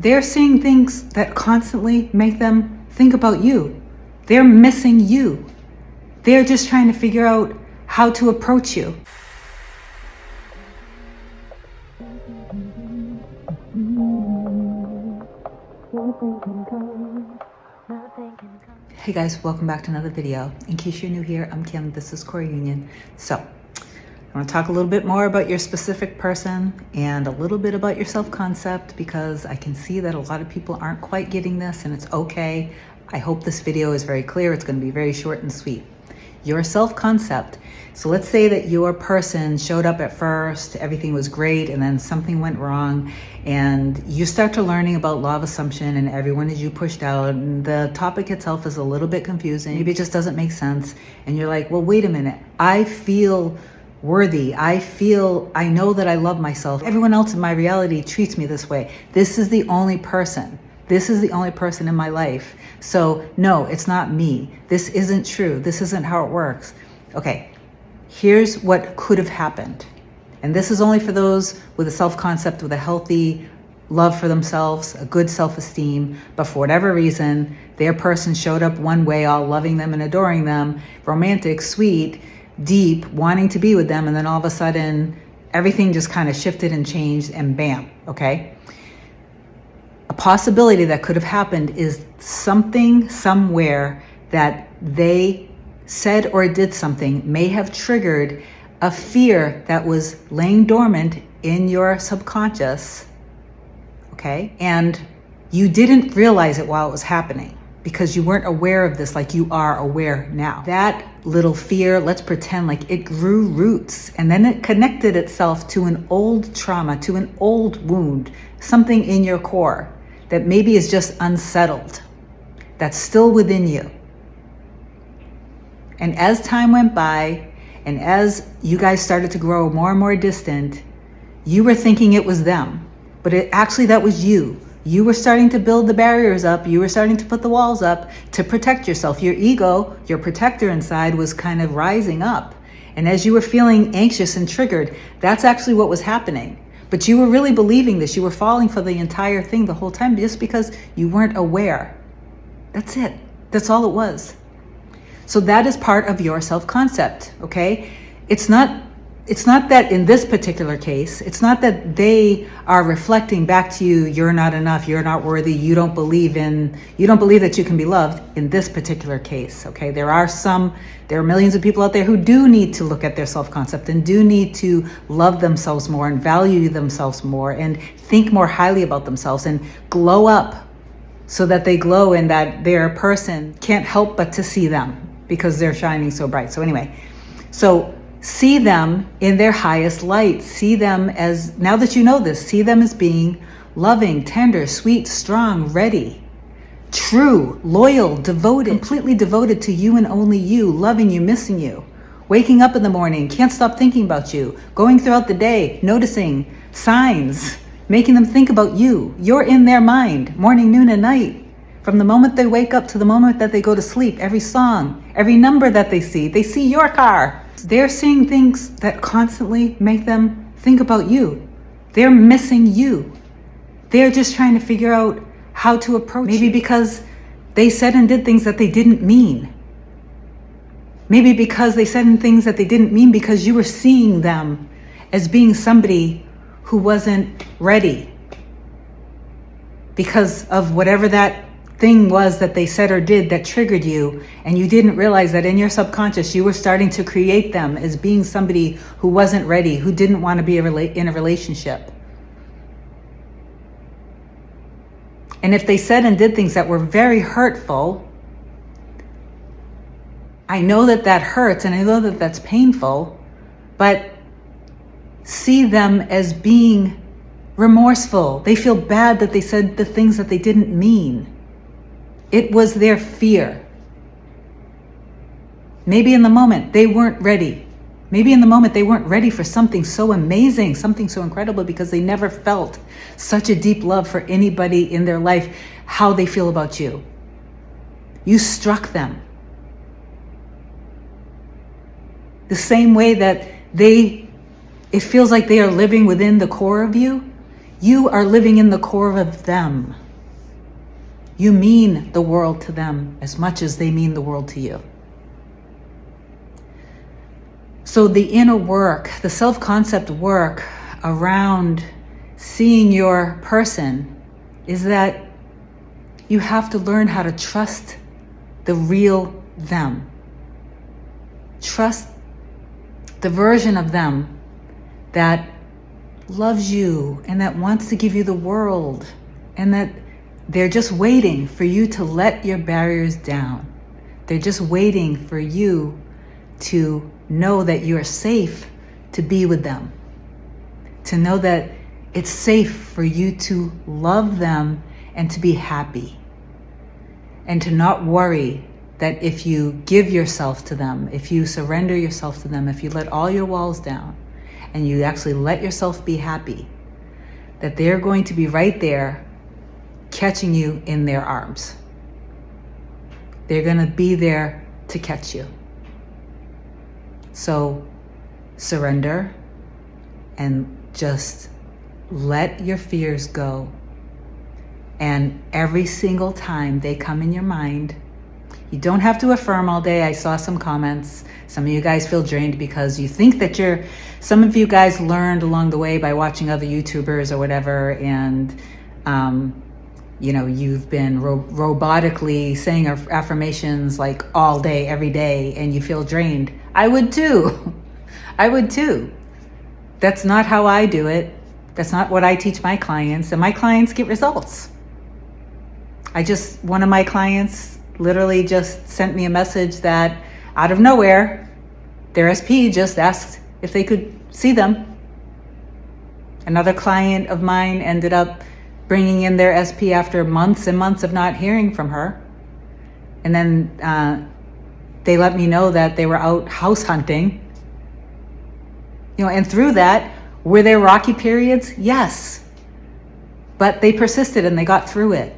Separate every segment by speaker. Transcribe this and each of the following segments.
Speaker 1: They're seeing things that constantly make them think about you. They're missing you. They're just trying to figure out how to approach you. Hey guys, welcome back to another video. In case you're new here, I'm Kim, this is Core Union. So, I want to talk a little bit more about your specific person and a little bit about your self-concept, because I can see that a lot of people aren't quite getting this, and it's okay. I hope this video is very clear. It's going to be very short and sweet. Your self-concept. So let's say that your person showed up at first, everything was great, and then something went wrong, and you start to learning about law of assumption, and everyone is you pushed out, and the topic itself is a little bit confusing. Maybe it just doesn't make sense, and you're like, well, wait a minute. I feel worthy. I know that I love myself. Everyone else in my reality treats me this way. This is the only person. This is the only person in my life. So no, it's not me. This isn't true. This isn't how it works. Okay, here's what could have happened. And this is only for those with a self-concept, with a healthy love for themselves, a good self-esteem, but for whatever reason, their person showed up one way, all loving them and adoring them, romantic, sweet, deep, wanting to be with them, and then all of a sudden, everything just kind of shifted and changed, and bam, okay? A possibility that could have happened is something somewhere that they said or did something may have triggered a fear that was laying dormant in your subconscious, okay? And you didn't realize it while it was happening because you weren't aware of this like you are aware now. That little fear, let's pretend like it grew roots, and then it connected itself to an old trauma, to an old wound, something in your core that maybe is just unsettled, that's still within you. And as time went by, and as you guys started to grow more and more distant, you were thinking it was them, but actually that was you. You were starting to build the barriers up. You were starting to put the walls up to protect yourself. Your ego, your protector inside, was kind of rising up. And as you were feeling anxious and triggered, that's actually what was happening. But you were really believing this. You were falling for the entire thing the whole time just because you weren't aware. That's it. That's all it was. So that is part of your self-concept, okay? It's not that in this particular case, it's not that they are reflecting back to you, you're not enough, you're not worthy, you don't believe that you can be loved in this particular case, okay? There are millions of people out there who do need to look at their self-concept and do need to love themselves more and value themselves more and think more highly about themselves and glow up so that they glow and that their person can't help but to see them because they're shining so bright. So anyway, see them in their highest light. See them as, now that you know this, see them as being loving, tender, sweet, strong, ready, true, loyal, devoted, completely devoted to you and only you, loving you, missing you, waking up in the morning, can't stop thinking about you, going throughout the day, noticing signs, making them think about you. You're in their mind, morning, noon, and night. From the moment they wake up to the moment that they go to sleep, every song, every number that they see your car. They're seeing things that constantly make them think about you. They're missing you. They're just trying to figure out how to approach you. Maybe because they said and did things that they didn't mean. Maybe because they said and things that they didn't mean because you were seeing them as being somebody who wasn't ready. Because of whatever that thing was that they said or did that triggered you, and you didn't realize that in your subconscious you were starting to create them as being somebody who wasn't ready, who didn't want to be in a relationship. And if they said and did things that were very hurtful, I know that that hurts and I know that that's painful, but see them as being remorseful. They feel bad that they said the things that they didn't mean. It was their fear. Maybe in the moment they weren't ready. Maybe in the moment they weren't ready for something so amazing, something so incredible, because they never felt such a deep love for anybody in their life, how they feel about you. You struck them. The same way that it feels like they are living within the core of you, You are living in the core of them. You mean the world to them as much as they mean the world to you. So the inner work, the self-concept work around seeing your person is that you have to learn how to trust the real them. Trust the version of them that loves you and that wants to give you the world, and that they're just waiting for you to let your barriers down. They're just waiting for you to know that you're safe to be with them, to know that it's safe for you to love them and to be happy, and to not worry that if you give yourself to them, if you surrender yourself to them, if you let all your walls down and you actually let yourself be happy, that they're going to be right there catching you in their arms. They're going to be there to catch you. So surrender and just let your fears go. And every single time they come in your mind, you don't have to affirm all day. I saw some comments. Some of you guys feel drained because you think that some of you guys learned along the way by watching other YouTubers or whatever, and you've been robotically saying affirmations like all day, every day, and you feel drained. I would too. I would too. That's not how I do it. That's not what I teach my clients, and my clients get results. One of my clients literally just sent me a message that out of nowhere, their SP just asked if they could see them. Another client of mine ended up bringing in their SP after months and months of not hearing from her. And then they let me know that they were out house hunting. And through that, were there rocky periods? Yes. But they persisted and they got through it.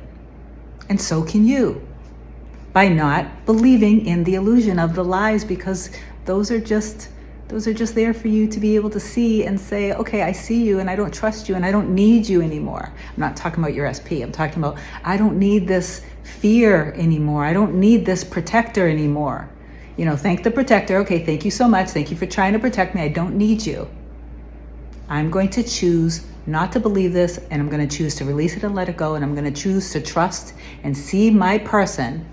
Speaker 1: And so can you, by not believing in the illusion of the lies, because those are just there for you to be able to see and say, okay, I see you and I don't trust you and I don't need you anymore. I'm not talking about your SP. I'm talking about, I don't need this fear anymore. I don't need this protector anymore. Thank the protector. Okay, thank you so much. Thank you for trying to protect me. I don't need you. I'm going to choose not to believe this, and I'm going to choose to release it and let it go, and I'm going to choose to trust and see my person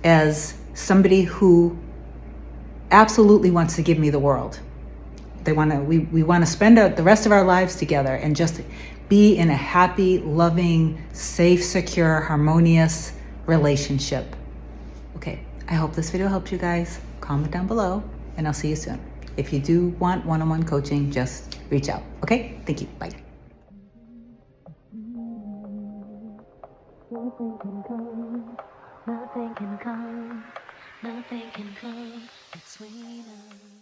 Speaker 1: as somebody who absolutely wants to give me the world. We want to spend the rest of our lives together and just be in a happy, loving, safe, secure, harmonious relationship. Okay, I hope this video helped you guys. Comment down below, and I'll see you soon. If you do want one-on-one coaching, just reach out. Okay? Thank you. Bye. Nothing can come, nothing can come, nothing can come between us.